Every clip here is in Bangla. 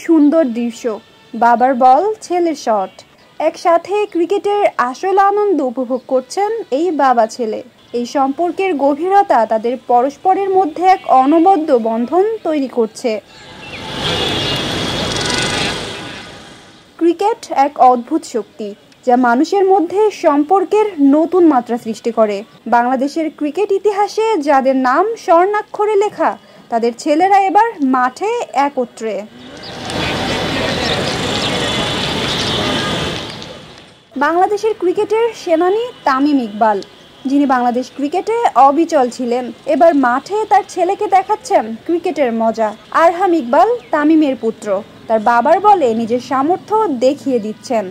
সুন্দর দৃশ্য, বাবার বল, ছেলের শট। একসাথে ক্রিকেটের আসল আনন্দ উপভোগ করছেন এই বাবা ছেলে। এই সম্পর্কের গভীরতা তাদের পরস্পরের মধ্যে এক অনবদ্য বন্ধন তৈরি করছে। ক্রিকেট এক অদ্ভুত শক্তি যা মানুষের মধ্যে সম্পর্কের নতুন মাত্রা সৃষ্টি করে। বাংলাদেশের ক্রিকেট ইতিহাসে যাদের নাম স্বর্ণাক্ষরে লেখা, তাদের ছেলেরা এবার মাঠে একত্রে। বাংলাদেশের ক্রিকেটের সেনানী তামিম ইকবাল, যিনি বাংলাদেশ ক্রিকেটে অবিচল ছিলেন, এবার মাঠে তার ছেলেকে দেখাচ্ছেন ক্রিকেটের মজা। আরহাম ইকবাল তামিমের পুত্র, তার বাবার বলে নিজের সামর্থ্য দেখিয়ে দিচ্ছেন।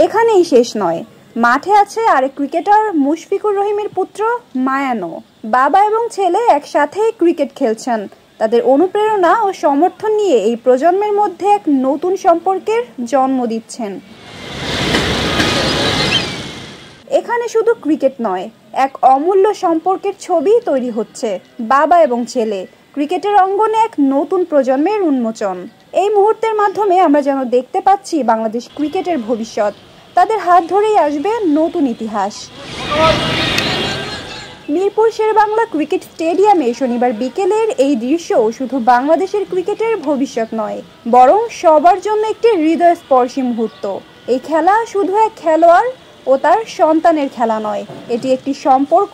এখানেই শেষ নয়, মাঠে আছে আরেক ক্রিকেটার মুশফিকুর রহিমের পুত্র মায়ানো। বাবা এবং ছেলে একসাথে ক্রিকেট খেলছেন। তাদের অনুপ্রেরণা ও সমর্থন নিয়ে এই প্রজন্মের মধ্যে এক নতুন সম্পর্কের জন্ম দিচ্ছেন। এখানে শুধু ক্রিকেট নয়, এক অমূল্য সম্পর্কের ছবি তৈরি হচ্ছে। বাবা এবং ছেলে, ক্রিকেটের অঙ্গনে এক নতুন প্রজন্মের উন্মোচন। এই মুহূর্তের মাধ্যমে আমরা যেন দেখতে পাচ্ছি বাংলাদেশ ক্রিকেটের ভবিষ্যৎ। তাদের হাত ধরেই আসবে নতুন ইতিহাস। মিরপুর শেরেবাংলা ক্রিকেট স্টেডিয়ামে শনিবার বিকেলের এই দৃশ্য শুধু বাংলাদেশের ক্রিকেটের ভবিষ্যৎ নয়, বরং সবার জন্য একটি হৃদয়স্পর্শী মুহূর্ত। এই খেলা শুধু এক খেলোয়াড় ও তার সন্তানের খেলা নয়, এটি একটি সম্পর্ক,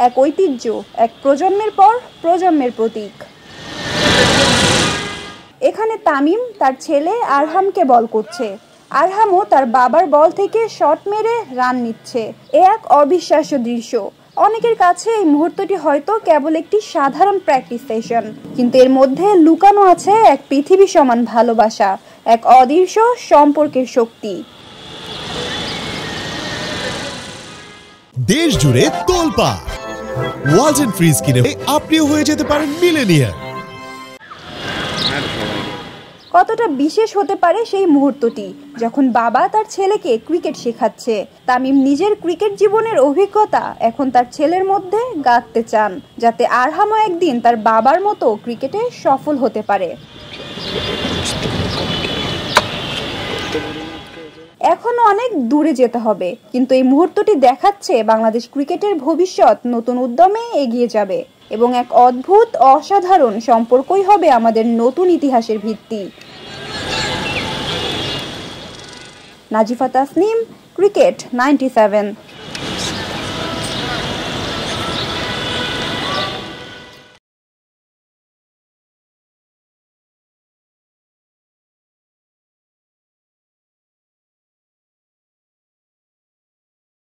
এক ঐতিহ্য, এক প্রজন্মের পর প্রজন্মের প্রতীক। এখানে তামিম তার ছেলে আরহামকে বল করছে, আরহামও তার বাবার বল থেকে শট মেরে রান নিচ্ছে। এ এক অবিশ্বাস্য দৃশ্য। অনেকের কাছে এই মুহূর্তটি হয়তো কেবল একটি সাধারণ প্র্যাকটিস সেশন, কিন্তু এর মধ্যে লুকানো আছে এক পৃথিবী সমান ভালোবাসা, এক অদৃশ্য সম্পর্কের শক্তি। দেশ জুড়ে তোলপাড় ওয়ালটন ফ্রিজ কিনে আপনিও হয়ে যেতে পারেন মিলেনিয়ার। কতটা বিশেষ হতে পারে সেই মুহূর্তটি যখন বাবা তার ছেলেকে ক্রিকেট শেখাচ্ছে। তামিম নিজের ক্রিকেট জীবনের অভিজ্ঞতা এখন তার ছেলের মধ্যে গাঁথতে চান, যাতে আরহামও একদিন তার বাবার মতো ক্রিকেটে সফল হতে পারে। এখনো অনেক দূরে যেতে হবে, কিন্তু এই মুহূর্তটি দেখাচ্ছে বাংলাদেশ ক্রিকেটের ভবিষ্যৎ নতুন উদ্যমে এগিয়ে যাবে এবং এক অদ্ভুত অসাধারণ সম্পর্কই হবে আমাদের নতুন ইতিহাসের ভিত্তি। নাজিফা তাসনিম, ক্রিকেট 97।